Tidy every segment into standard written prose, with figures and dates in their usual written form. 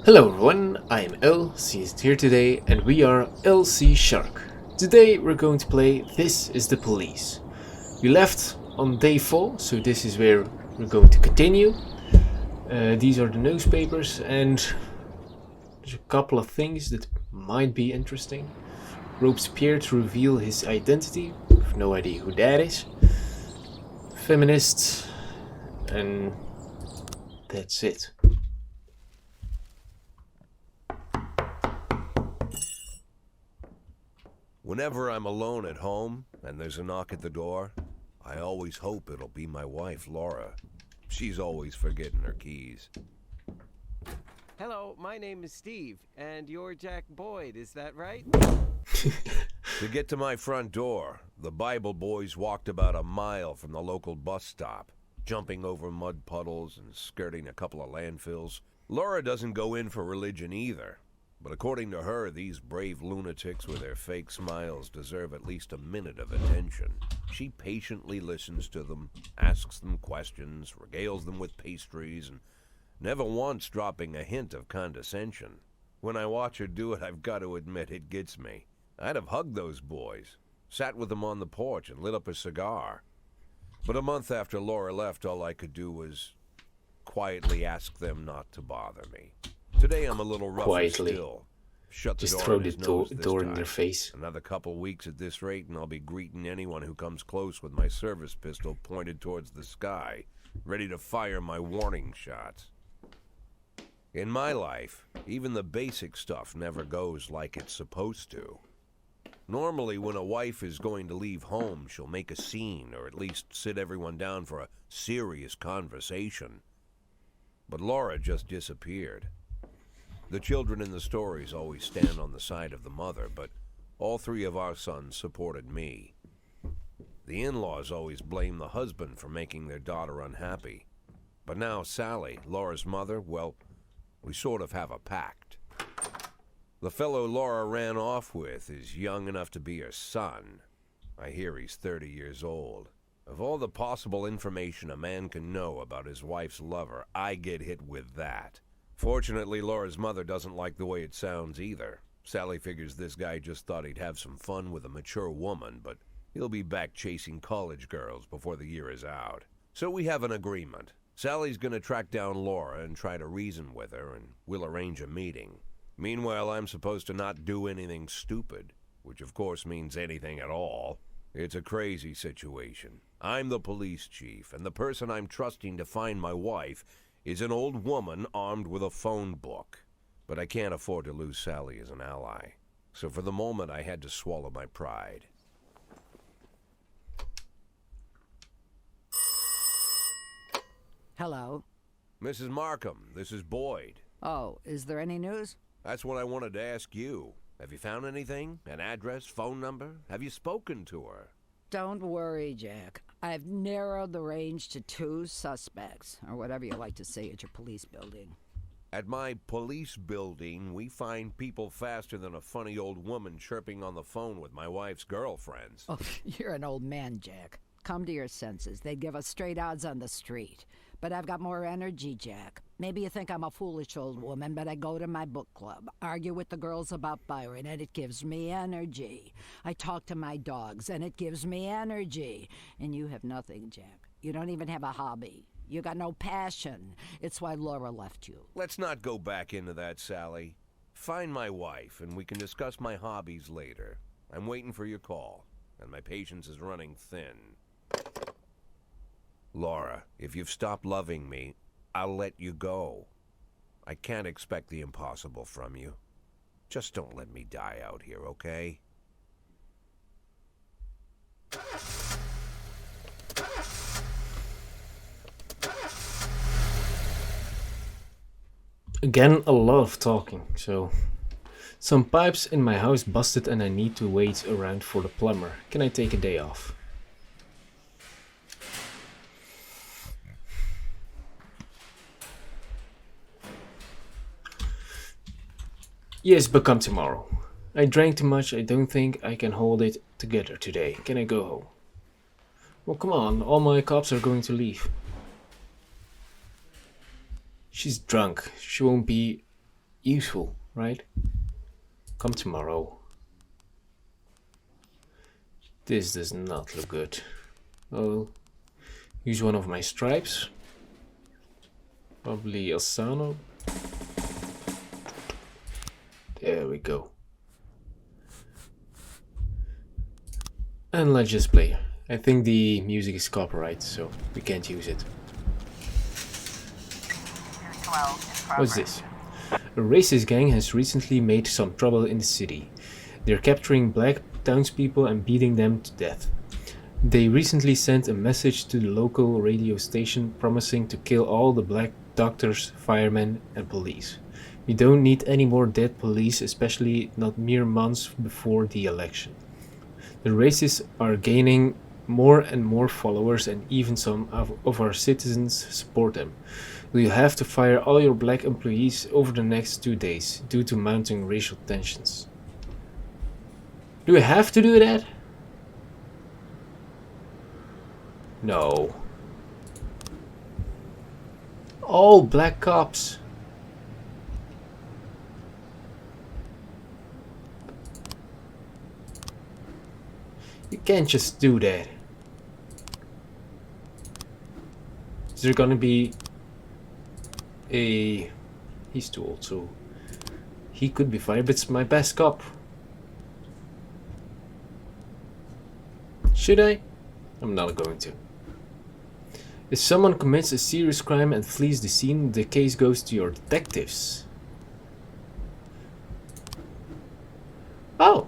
Hello everyone, I am LC is here today and we are LC Shark. Today we're going to play This is the Police. We left on day 4, so this is where we're going to continue. These are the newspapers and there's a couple of things that might be interesting. Robespierre to reveal his identity, I have no idea who that is. Feminists, and that's it. Whenever I'm alone at home and there's a knock at the door, I always hope it'll be my wife, Laura. She's always forgetting her keys. Hello, my name is Steve, and you're Jack Boyd, is that right? To get to my front door, the Bible boys walked about a mile from the local bus stop, jumping over mud puddles and skirting a couple of landfills. Laura doesn't go in for religion either. But according to her, these brave lunatics with their fake smiles deserve at least a minute of attention. She patiently listens to them, asks them questions, regales them with pastries, and never once dropping a hint of condescension. When I watch her do it, I've got to admit it gets me. I'd have hugged those boys, sat with them on the porch and lit up a cigar. But a month after Laura left, all I could do was quietly ask them not to bother me. Today I'm a little rough Quietly. still. Shut the Just door throw on the his nose this door in time. their face. Another couple weeks at this rate and I'll be greeting anyone who comes close with my service pistol pointed towards the sky, ready to fire my warning shots. In my life, even the basic stuff never goes like it's supposed to. Normally, when a wife is going to leave home, she'll make a scene or at least sit everyone down for a serious conversation. But Laura just disappeared. The children in the stories always stand on the side of the mother, but all three of our sons supported me. The in-laws always blame the husband for making their daughter unhappy. But now Sally, Laura's mother, well, we sort of have a pact. The fellow Laura ran off with is young enough to be her son. I hear he's 30 years old. Of all the possible information a man can know about his wife's lover, I get hit with that. Fortunately, Laura's mother doesn't like the way it sounds either. Sally figures this guy just thought he'd have some fun with a mature woman, but he'll be back chasing college girls before the year is out. So we have an agreement. Sally's gonna track down Laura and try to reason with her, and we'll arrange a meeting. Meanwhile, I'm supposed to not do anything stupid, which of course means anything at all. It's a crazy situation. I'm the police chief, and the person I'm trusting to find my wife is an old woman armed with a phone book. But I can't afford to lose Sally as an ally. So for the moment, I had to swallow my pride. Hello. Mrs. Markham, this is Boyd. Oh, is there any news? That's what I wanted to ask you. Have you found anything? An address, phone number? Have you spoken to her? Don't worry, Jack. I've narrowed the range to 2 suspects, or whatever you like to say at your police building. At my police building, we find people faster than a funny old woman chirping on the phone with my wife's girlfriends. Oh, you're an old man, Jack. Come to your senses. They'd give us straight odds on the street. But I've got more energy, Jack. Maybe you think I'm a foolish old woman, but I go to my book club, argue with the girls about Byron, and it gives me energy. I talk to my dogs, and it gives me energy. And you have nothing, Jack. You don't even have a hobby. You got no passion. It's why Laura left you. Let's not go back into that, Sally. Find my wife, and we can discuss my hobbies later. I'm waiting for your call, and my patience is running thin. Laura, if you've stopped loving me, I'll let you go. I can't expect the impossible from you. Just don't let me die out here, okay? Again, a lot of talking, so... Some pipes in my house busted and I need to wait around for the plumber. Can I take a day off? Yes, but come tomorrow. I drank too much, I don't think I can hold it together today. Can I go home? Well, come on, all my cops are going to leave. She's drunk. She won't be useful, right? Come tomorrow. This does not look good. I'll use one of my stripes. Probably Asano. There we go. And let's just play. I think the music is copyright, so we can't use it. What's this? A racist gang has recently made some trouble in the city. They're capturing black townspeople and beating them to death. They recently sent a message to the local radio station promising to kill all the black doctors, firemen, and police. We don't need any more dead police, especially not mere months before the election. The racists are gaining more and more followers, and even some of our citizens support them. We'll have to fire all your black employees over the next 2 days due to mounting racial tensions. Do we have to do that? No. All black cops. You can't just do that. Is there gonna be a... He's too old, so he could be fired, but it's my best cop. Should I? I'm not going to. If someone commits a serious crime and flees the scene, the case goes to your detectives. Oh!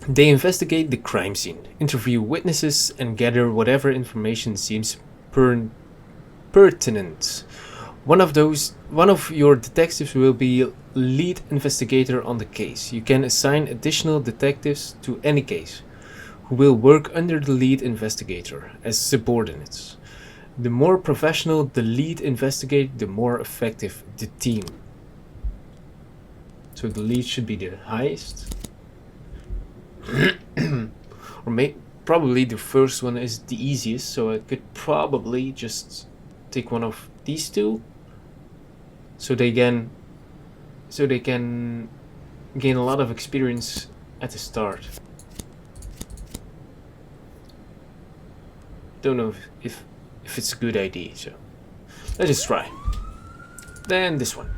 They investigate the crime scene, interview witnesses, and gather whatever information seems pertinent. One of your detectives will be lead investigator on the case. You can assign additional detectives to any case, who will work under the lead investigator as subordinates. The more professional the lead investigator, the more effective the team. So the lead should be the highest. Or probably the first one is the easiest, so I could probably just take one of these two, so they can gain a lot of experience at the start. Don't know if it's a good idea, so let's just try. Then this one.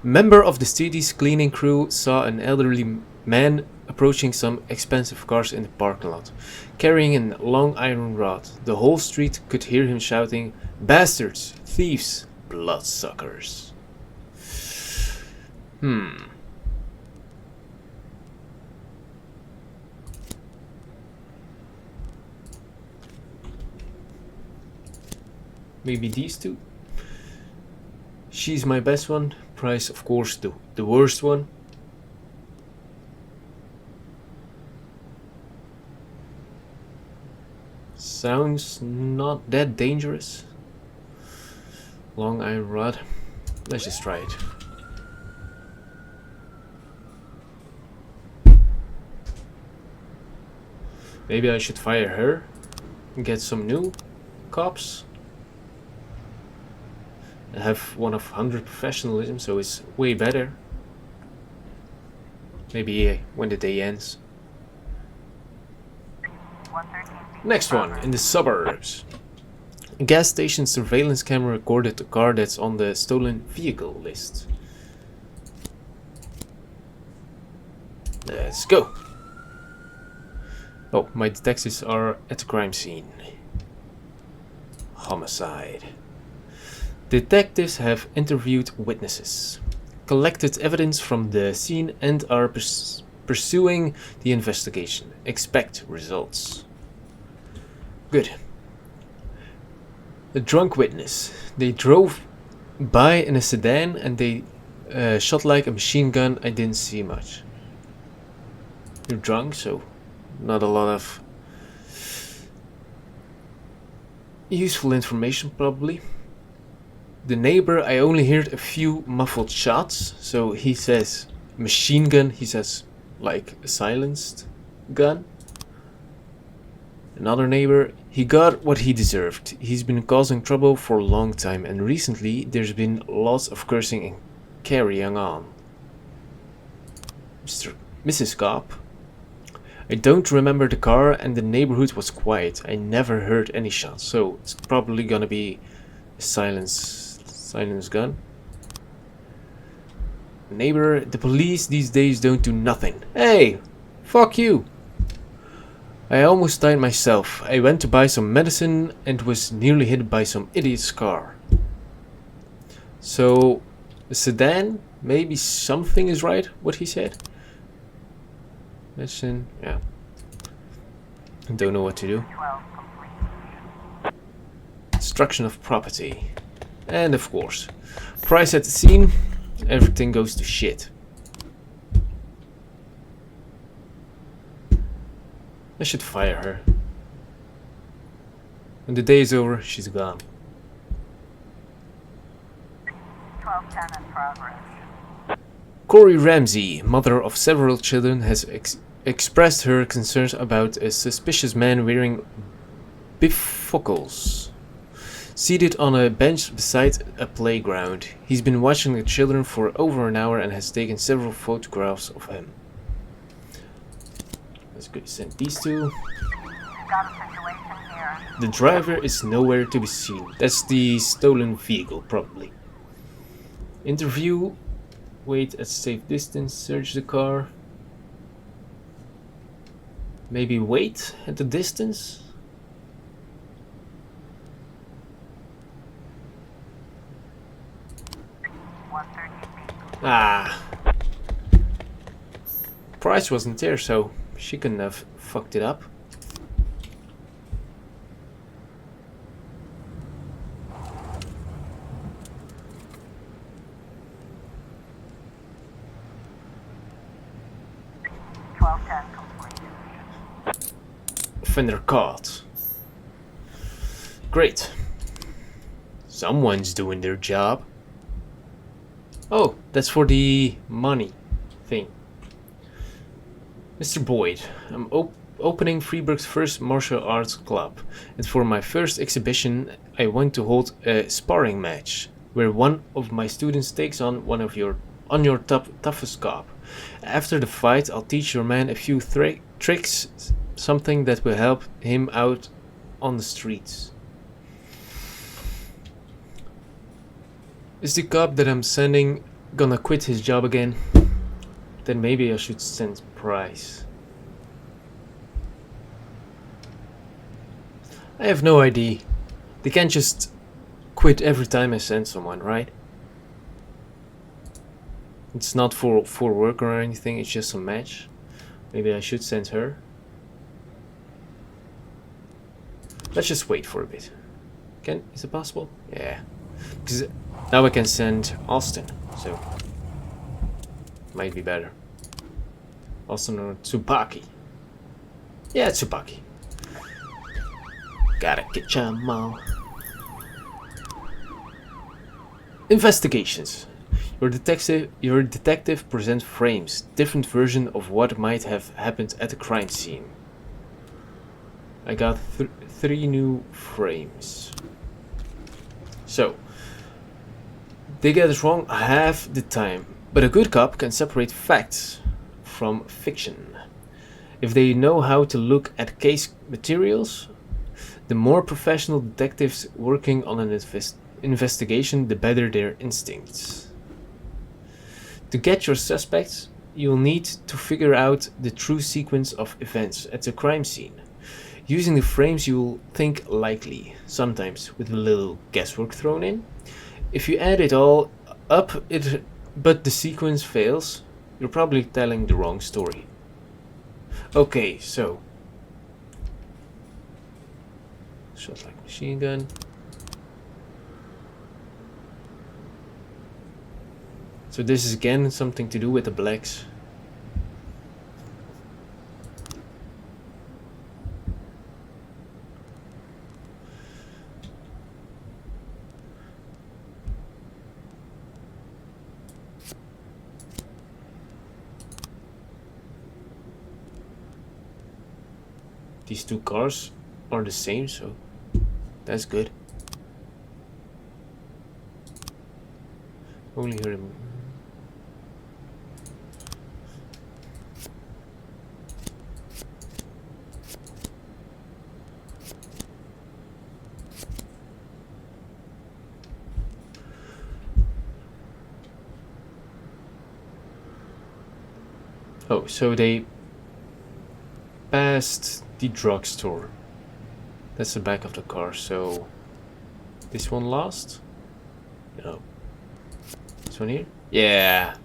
A member of the city's cleaning crew saw an elderly man approaching some expensive cars in the parking lot, carrying a long iron rod. The whole street could hear him shouting, "Bastards! Thieves! Bloodsuckers!" Maybe these two? She's my best one. Price, of course, the worst one. Sounds not that dangerous. Long iron rod. Let's just try it. Maybe I should fire her and get some new cops. I have one of 100 professionalism, so it's way better. Maybe when the day ends. Next one, in the suburbs. A gas station surveillance camera recorded the car that's on the stolen vehicle list. Let's go. Oh, my detectives are at the crime scene. Homicide. Detectives have interviewed witnesses, collected evidence from the scene, and are pursuing the investigation. Expect results. Good. A drunk witness. They drove by in a sedan and they shot like a machine gun. I didn't see much. You're drunk, so not a lot of useful information probably. The neighbor, I only heard a few muffled shots, so he says machine gun, he says like a silenced gun. Another neighbor, He got what he deserved. He's been causing trouble for a long time, and recently there's been lots of cursing and carrying on. Mrs. Cobb. I don't remember the car, and the neighborhood was quiet. I never heard any shots, so it's probably gonna be a silence gun. Neighbor, the police these days don't do nothing. Hey, fuck you. I almost died myself. I went to buy some medicine and was nearly hit by some idiot's car. So, a sedan? Maybe something is right, what he said. Medicine, yeah. Don't know what to do. Destruction of property. And of course, price at the scene, everything goes to shit. I should fire her. When the day is over, she's gone. 1210 in progress. Corey Ramsey, mother of several children, has expressed her concerns about a suspicious man wearing bifocals, seated on a bench beside a playground. He's been watching the children for over an hour and has taken several photographs of him. Let's go send these two. Got a situation here. The driver is nowhere to be seen. That's the stolen vehicle, probably. Interview. Wait at safe distance. Search the car. Maybe wait at the distance. Ah. Price wasn't there, so she couldn't have fucked it up. Offender caught. Great. Someone's doing their job. Oh, that's for the money thing. Mr. Boyd, I'm opening Freeburg's first martial arts club, and for my first exhibition I want to hold a sparring match where one of my students takes on your toughest cop. After the fight, I'll teach your man a few tricks, something that will help him out on the streets. Is the cop that I'm sending gonna quit his job again? Then maybe I should send Price. I have no idea. They can't just quit every time I send someone, right? It's not for work or anything, it's just a match. Maybe I should send her. Let's just wait for a bit. Is it possible? Yeah. Because now I can send Austin, so might be better. Austin or Tsubaki. Yeah, Tsubaki. Gotta get your all. Investigations. Your detective presents frames, different version of what might have happened at the crime scene. I got 3 new frames. So, they get it wrong half the time, but a good cop can separate facts from fiction. If they know how to look at case materials, the more professional detectives working on an investigation, the better their instincts. To get your suspects, you'll need to figure out the true sequence of events at the crime scene. Using the frames you'll think likely, sometimes with a little guesswork thrown in. If you add it all up, but the sequence fails, you're probably telling the wrong story. Okay, so shot like machine gun. So this is again something to do with the blacks. These 2 cars are the same, so that's good. Only heard him. Oh, so they passed the drugstore. That's the back of the car, so this one lost? No. This one here? Yeah.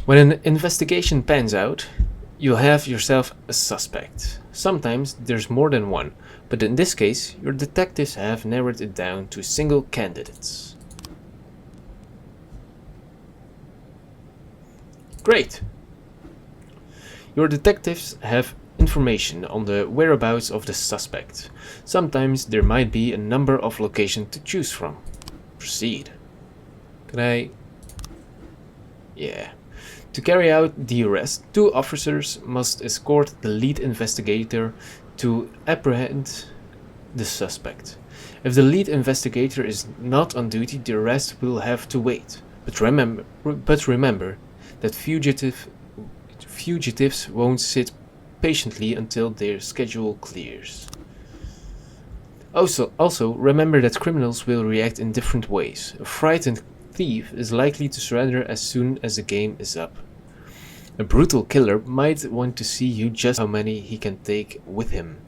When an investigation pans out, you'll have yourself a suspect. Sometimes there's more than one, but in this case, your detectives have narrowed it down to single candidates. Great! Your detectives have information on the whereabouts of the suspect. Sometimes there might be a number of locations to choose from. Proceed. Can I... Yeah. To carry out the arrest, 2 officers must escort the lead investigator to apprehend the suspect. If the lead investigator is not on duty, the arrest will have to wait. But remember that fugitives won't sit patiently until their schedule clears. Also, remember that criminals will react in different ways. A frightened thief is likely to surrender as soon as the game is up. A brutal killer might want to see you just how many he can take with him.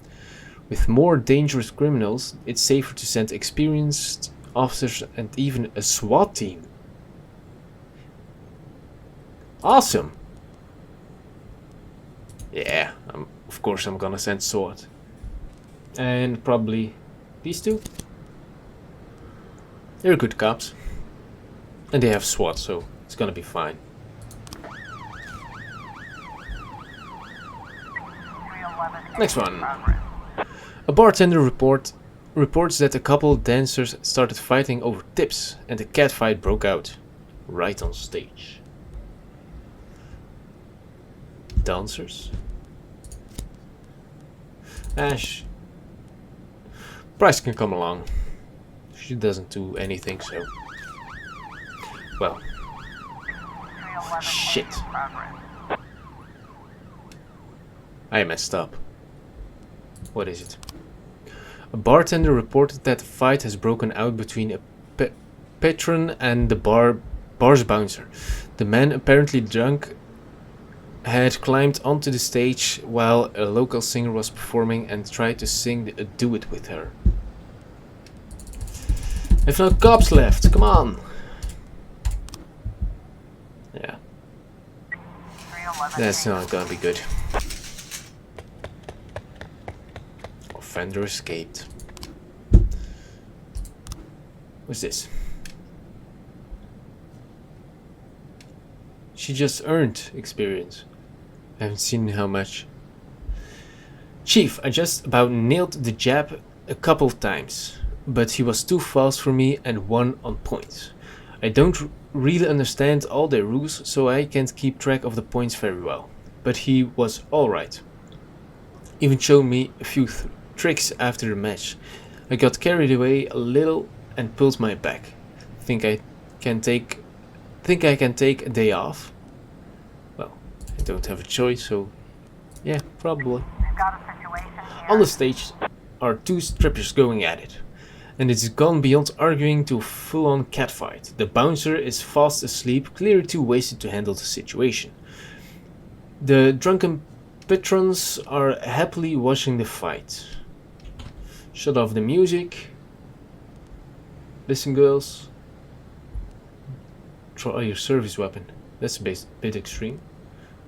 With more dangerous criminals, it's safer to send experienced officers and even a SWAT team. Awesome! Yeah, of course I'm gonna send SWAT. And probably these 2. They're good cops. And they have SWAT, so it's gonna be fine. 311 Next one. progress. A bartender reports that a couple dancers started fighting over tips and a catfight broke out right on stage. Dancers? Ash. Bryce can come along. She doesn't do anything, so... Well. 311 Shit. progress. I messed up. What is it? A bartender reported that a fight has broken out between a patron and the bar's bouncer. The man, apparently drunk, had climbed onto the stage while a local singer was performing and tried to sing a duet with her. There's no cops left, come on! Yeah, 311 that's not gonna be good. Offender escaped. What's this? She just earned experience. I haven't seen how much. Chief, I just about nailed the jab a couple of times, but he was too fast for me and won on points. I don't really understand all their rules, so I can't keep track of the points very well. But he was alright. Even showed me a few tricks after the match. I got carried away a little and pulled my back. Think I can take a day off? Well, I don't have a choice, so yeah, probably. We've got a situation here. On the stage are 2 strippers going at it, and it's gone beyond arguing to a full-on catfight. The bouncer is fast asleep, clearly too wasted to handle the situation. The drunken patrons are happily watching the fight. Shut off the music. Listen, girls. Try your service weapon. That's a bit extreme.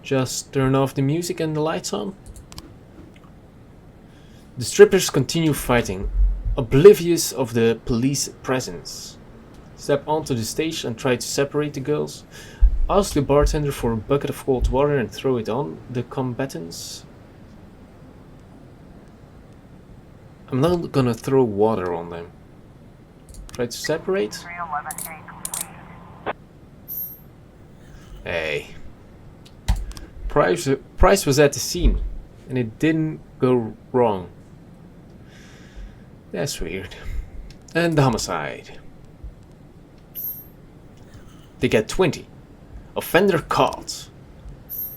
Just turn off the music and the lights on. The strippers continue fighting, oblivious of the police presence. Step onto the stage and try to separate the girls. Ask the bartender for a bucket of cold water and throw it on the combatants. I'm not gonna throw water on them. Try to separate. 311A complete. Hey. Price was at the scene, and it didn't go wrong. That's weird. And the homicide. They get 20. Offender caught.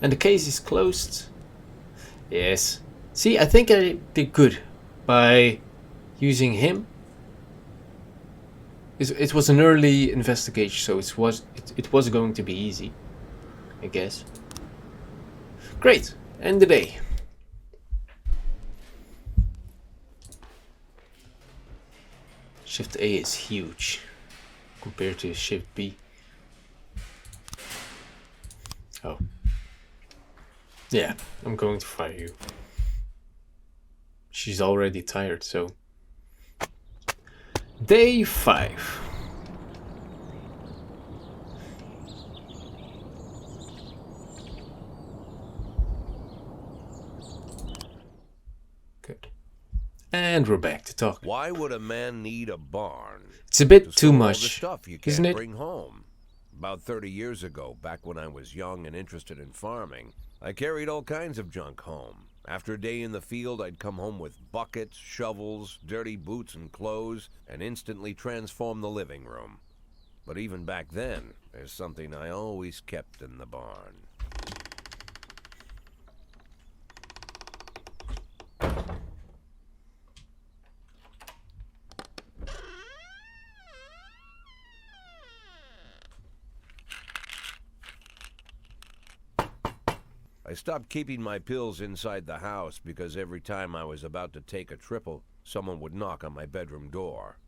And the case is closed. Yes. See, I think I did good by using him. It was an early investigation, so it was going to be easy, I guess. Great. End the day. Shift A is huge compared to Shift B. Oh. Yeah, I'm going to fire you. She's already tired, so. Day 5. Good. And we're back to talk. Why would a man need a barn? It's a bit To too store all the much, stuff you isn't can't it? bring home. About 30 years ago, back when I was young and interested in farming, I carried all kinds of junk home. After a day in the field, I'd come home with buckets, shovels, dirty boots and clothes, and instantly transform the living room. But even back then, there's something I always kept in the barn. I stopped keeping my pills inside the house because every time I was about to take a triple, someone would knock on my bedroom door.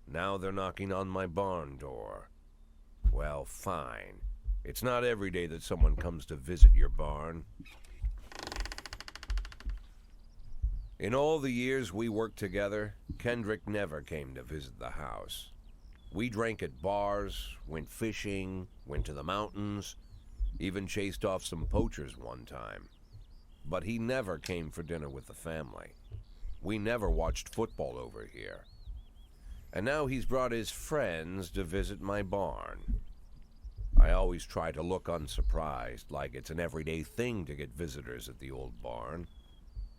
Now they're knocking on my barn door. Well, fine. It's not every day that someone comes to visit your barn. In all the years we worked together, Kendrick never came to visit the house. We drank at bars, went fishing, went to the mountains, even chased off some poachers one time. But he never came for dinner with the family. We never watched football over here. And now he's brought his friends to visit my barn. I always try to look unsurprised, like it's an everyday thing to get visitors at the old barn,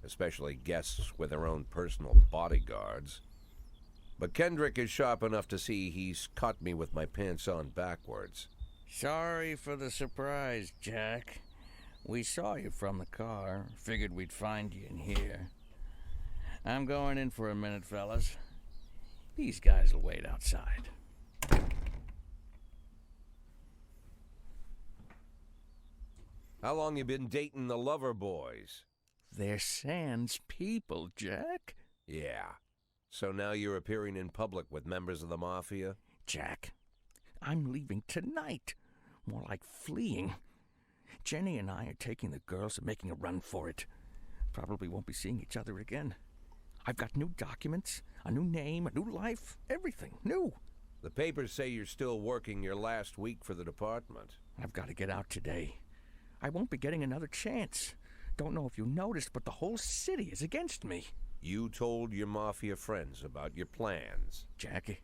especially guests with their own personal bodyguards. But Kendrick is sharp enough to see he's caught me with my pants on backwards. Sorry for the surprise, Jack. We saw you from the car. Figured we'd find you in here. I'm going in for a minute, fellas. These guys will wait outside. How long you been dating the lover boys? They're Sans people, Jack. Yeah. So now you're appearing in public with members of the Mafia? Jack, I'm leaving tonight. More like fleeing. Jenny and I are taking the girls and making a run for it. Probably won't be seeing each other again. I've got new documents, a new name, a new life, everything new. The papers say you're still working your last week for the department. I've got to get out today. I won't be getting another chance. Don't know if you noticed, but the whole city is against me. You told your Mafia friends about your plans. Jackie,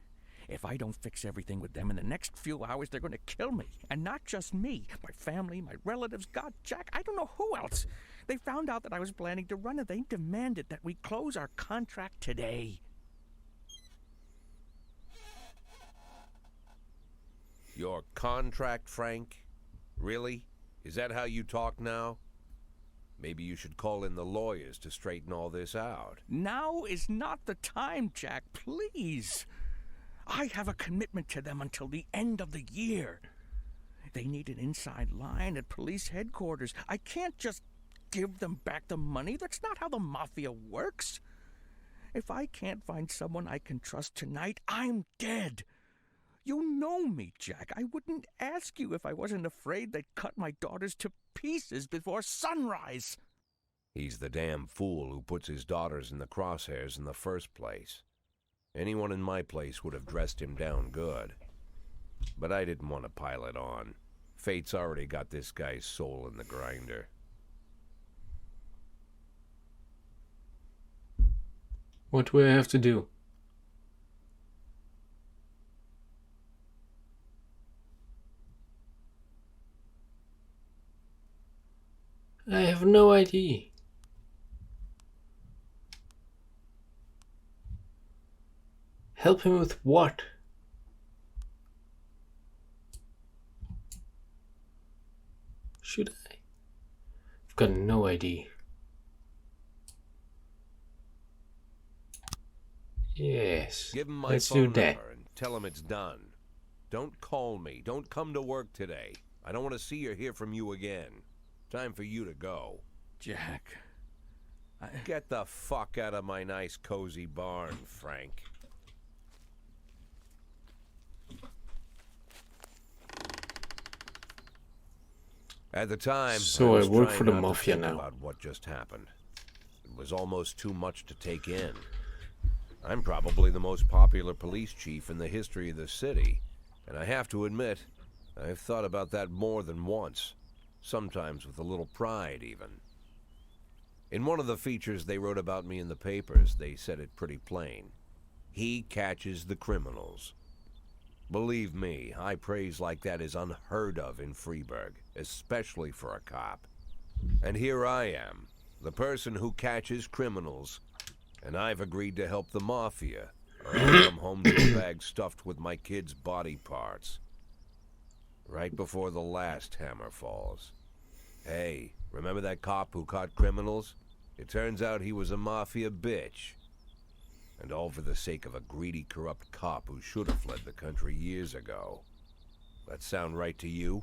if I don't fix everything with them in the next few hours, they're going to kill me. And not just me. My family, my relatives, God, Jack, I don't know who else. They found out that I was planning to run and they demanded that we close our contract today. Your contract, Frank? Really? Is that how you talk now? Maybe you should call in the lawyers to straighten all this out. Now is not the time, Jack, please. I have a commitment to them until the end of the year. They need an inside line at police headquarters. I can't just give them back the money. That's not how the Mafia works. If I can't find someone I can trust tonight, I'm dead. You know me, Jack. I wouldn't ask you if I wasn't afraid they'd cut my daughters to pieces before sunrise. He's the damn fool who puts his daughters in the crosshairs in the first place. Anyone in my place would have dressed him down good. But I didn't want to pile it on. Fate's already got this guy's soul in the grinder. What do I have to do? I have no idea. Help him with what? Should I? I've got no idea. Yes, Give him my let's phone do that. number and tell him it's done. Don't call me. Don't come to work today. I don't want to see or hear from you again. Time for you to go. Jack. Get the fuck out of my nice cozy barn, Frank. At the time, So was I work trying for the not to mafia think now. About what just happened. It was almost too much to take in. I'm probably the most popular police chief in the history of the city, and I have to admit, I've thought about that more than once, sometimes with a little pride even. In one of the features they wrote about me in the papers, they said it pretty plain. He catches the criminals. Believe me, high praise like that is unheard of in Freeburg, especially for a cop. And here I am, the person who catches criminals, and I've agreed to help the mafia, or I'll come home to a bag stuffed with my kids' body parts. Right before the last hammer falls. Hey, remember that cop who caught criminals? It turns out he was a mafia bitch. And all for the sake of a greedy, corrupt cop who should have fled the country years ago. That sound right to you?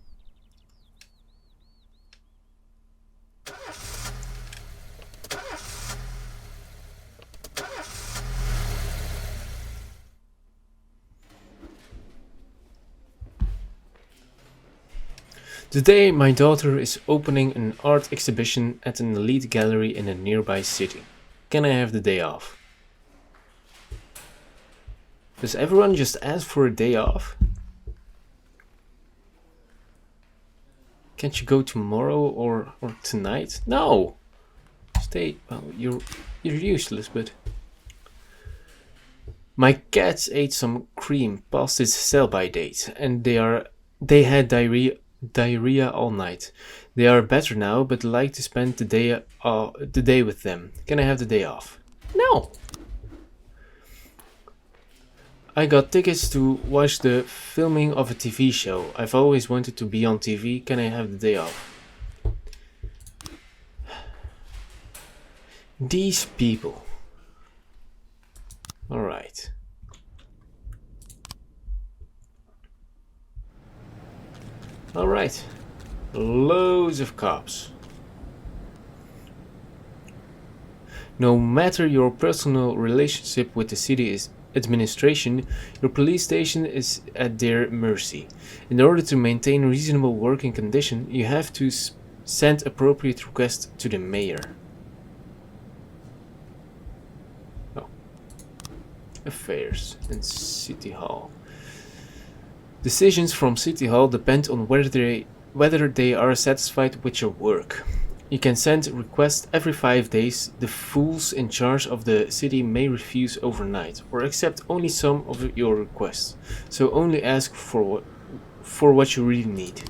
Today, my daughter is opening an art exhibition at an elite gallery in a nearby city. Can I have the day off? Does everyone just ask for a day off? Can't you go tomorrow or tonight? No! Stay. Well, you're useless, but... My cats ate some cream past its sell-by date, and they had diarrhea all night. They are better now, but like to spend the day with them. Can I have the day off? No! I got tickets to watch the filming of a TV show. I've always wanted to be on TV. Can I have the day off? These people. Alright. Alright. Loads of cops. No matter your personal relationship with the city's administration, your police station is at their mercy. In order to maintain reasonable working conditions, you have to send appropriate requests to the mayor. Oh. Affairs and City Hall. Decisions from City Hall depend on whether they are satisfied with your work. You can send requests every 5 days. The fools in charge of the city may refuse overnight or accept only some of your requests. So only ask for what you really need.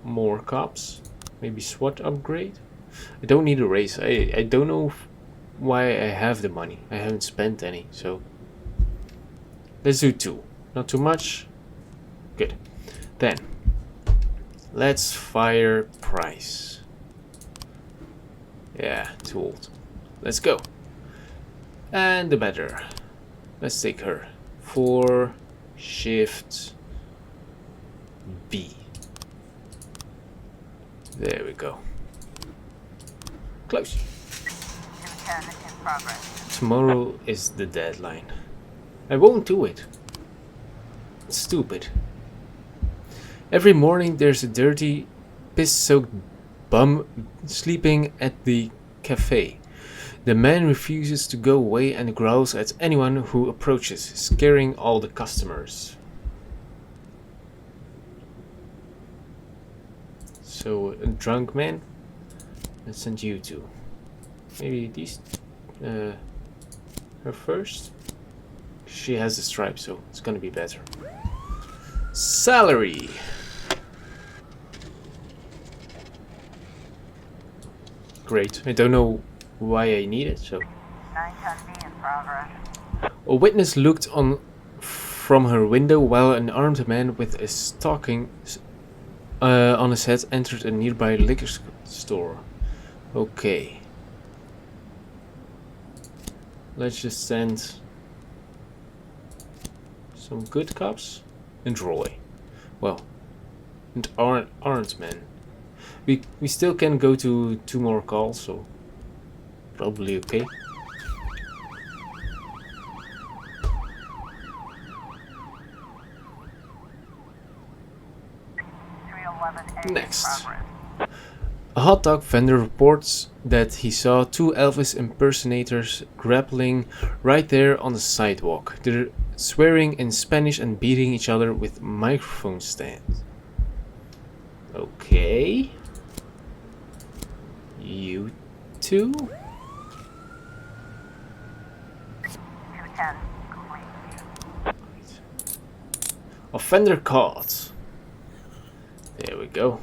More cops. Maybe SWAT upgrade. I don't need a raise. I don't know why I have the money. I haven't spent any, so let's do 2. Not too much. Good. Then let's fire Price. Yeah, too old. Let's go. And the better. Let's take her for shift B. There we go. Close. 210 in progress. Tomorrow is the deadline. I won't do it. It's stupid. Every morning there's a dirty, piss-soaked bum sleeping at the cafe. The man refuses to go away and growls at anyone who approaches, scaring all the customers. So, a drunk man? Let's send you two. Maybe these... her first? She has the stripe, so it's gonna be better. Salary. Great. I don't know why I need it, so. 910B in progress. A witness looked on from her window while an armed man with a stocking on his head entered a nearby liquor store. Okay. Let's just send some good cops and Roy. Well, and aren't men. We still can go to 2 more calls, so probably okay. Next. A hot dog vendor reports that he saw 2 Elvis impersonators grappling right there on the sidewalk. They're swearing in Spanish and beating each other with microphone stands. Okay. You two? 210 complete. Offender caught. There we go.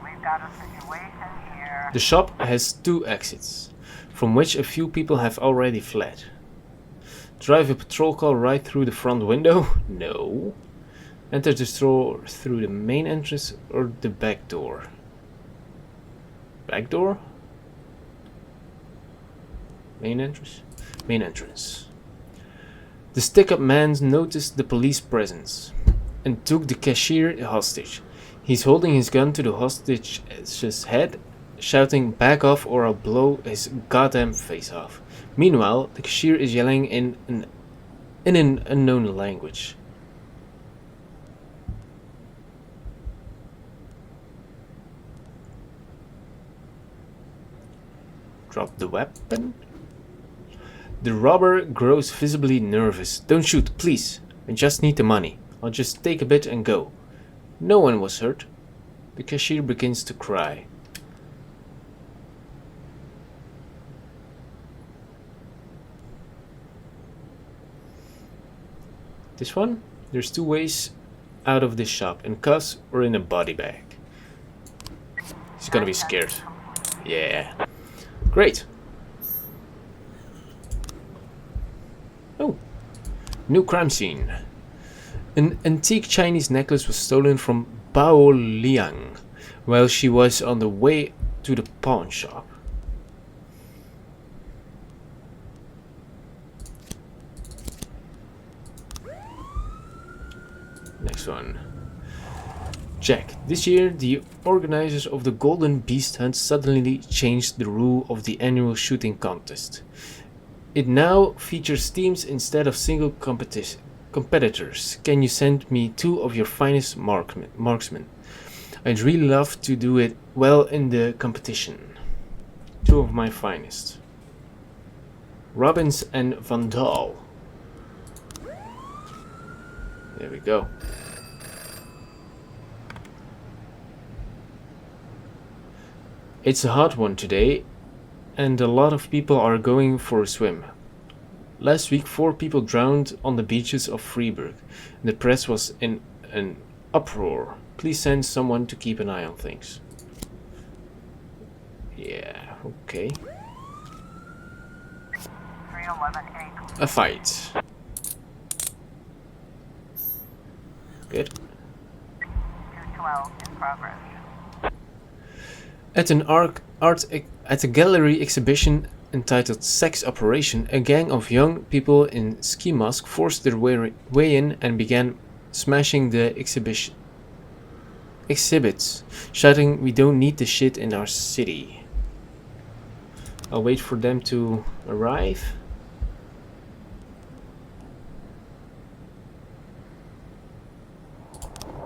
We've got a situation here. The shop has 2 exits, from which a few people have already fled. Drive a patrol car right through the front window? No. Enter the store through the main entrance or the back door? Back door? Main entrance? Main entrance. The stick-up man noticed the police presence and took the cashier hostage. He's holding his gun to the hostage's head, shouting, "Back off or I'll blow his goddamn face off." Meanwhile, the cashier is yelling in an unknown language. Drop the weapon. The robber grows visibly nervous. "Don't shoot, please. I just need the money. I'll just take a bit and go." No one was hurt. The cashier begins to cry. This one? There's 2 ways out of this shop, in cuffs or in a body bag. He's gonna be scared. Yeah. Great. Oh. New crime scene. An antique Chinese necklace was stolen from Bao Liang while she was on the way to the pawn shop. Next one. Jack. This year, the organizers of the Golden Beast Hunt suddenly changed the rule of the annual shooting contest. It now features teams instead of single competitors. Can you send me 2 of your finest marksmen? I'd really love to do it well in the competition. 2 of my finest. Robbins and Van Dahl. There we go. It's a hot one today, and a lot of people are going for a swim. Last week, 4 people drowned on the beaches of Freiburg. The press was in an uproar. Please send someone to keep an eye on things. Yeah, okay. 311A. A fight. Good. 212 in progress. At a gallery exhibition entitled Sex Operation, a gang of young people in ski masks forced their way in and began smashing the exhibits, shouting, "We don't need the shit in our city." I'll wait for them to arrive.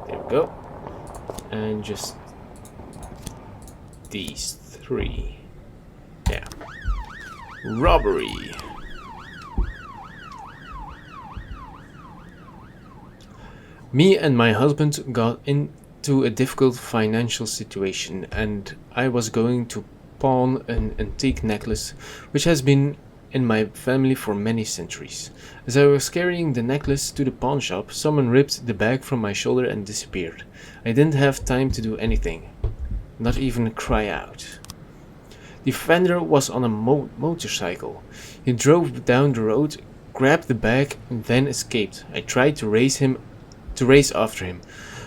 There we go. And just these 3. Yeah. Robbery. Me and my husband got into a difficult financial situation, and I was going to pawn an antique necklace which has been in my family for many centuries. As I was carrying the necklace to the pawn shop, someone ripped the bag from my shoulder and disappeared. I didn't have time to do anything, not even cry out. The offender was on a motorcycle. He drove down the road, grabbed the bag, and then escaped. I tried to race after him,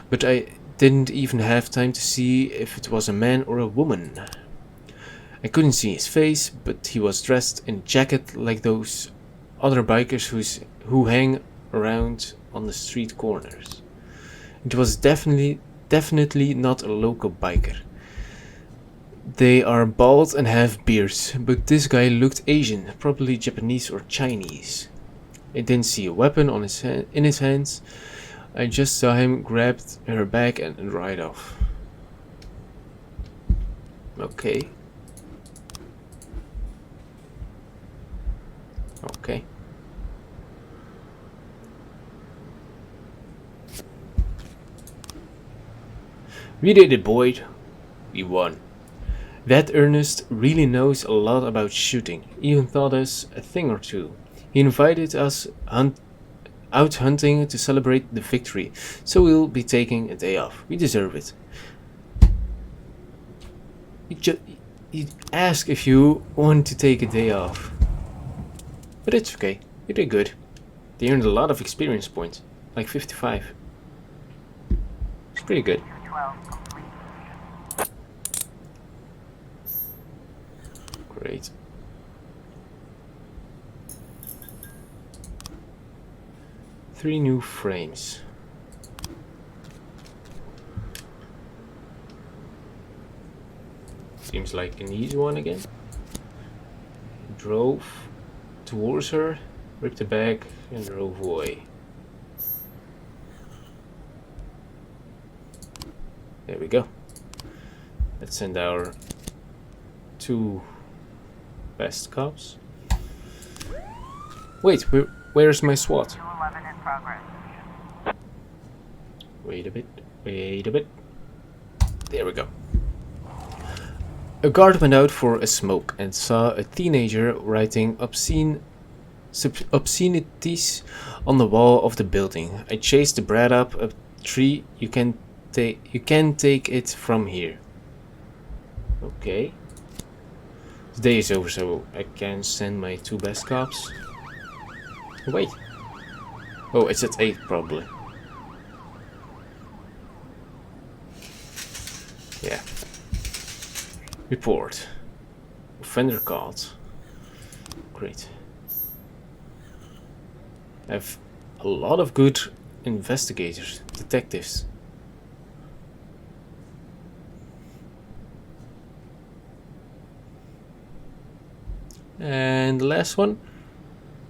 but I didn't even have time to see if it was a man or a woman. I couldn't see his face, but he was dressed in a jacket like those other bikers who hang around on the street corners. It was definitely not a local biker. They are bald and have beards, but this guy looked Asian, probably Japanese or Chinese. I didn't see a weapon on in his hands. I just saw him grab her bag and ride off. Okay. Okay. We did it, Boyd. We won. That Ernest really knows a lot about shooting, even taught us a thing or two. He invited us out hunting to celebrate the victory, so we'll be taking a day off. We deserve it. He asked if you want to take a day off. But it's okay, you did good. They earned a lot of experience points, like 55. It's pretty good. 212 complete. Great. Three new frames. Seems like an easy one again. Drove towards her, ripped the bag, and drove away. There we go. Let's send our 2 best cops. Wait, where's my SWAT? 211 in progress. Wait a bit. There we go. A guard went out for a smoke and saw a teenager writing obscenities on the wall of the building. I chased the brat up a tree. You can take it from here. Okay. The day is over, so I can send my 2 best cops. Wait. Oh, it's at 8 probably. Yeah. Report. Offender caught. Great. I have a lot of good investigators, detectives. And the last one.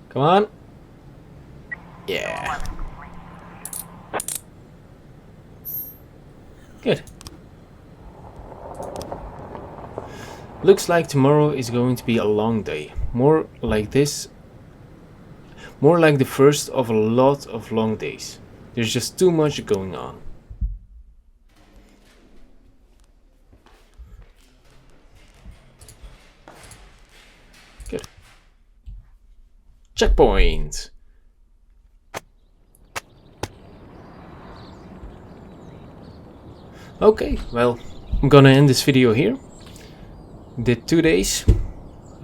Come on. Yeah. Good. Looks like tomorrow is going to be a long day. More like the first of a lot of long days. There's just too much going on. Good. Checkpoint. Okay, well, I'm gonna end this video here. Did 2 days.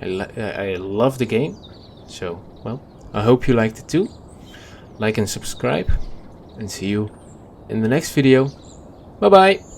I love the game, so well, I hope you liked it too. Like and subscribe, and see you in the next video. Bye bye.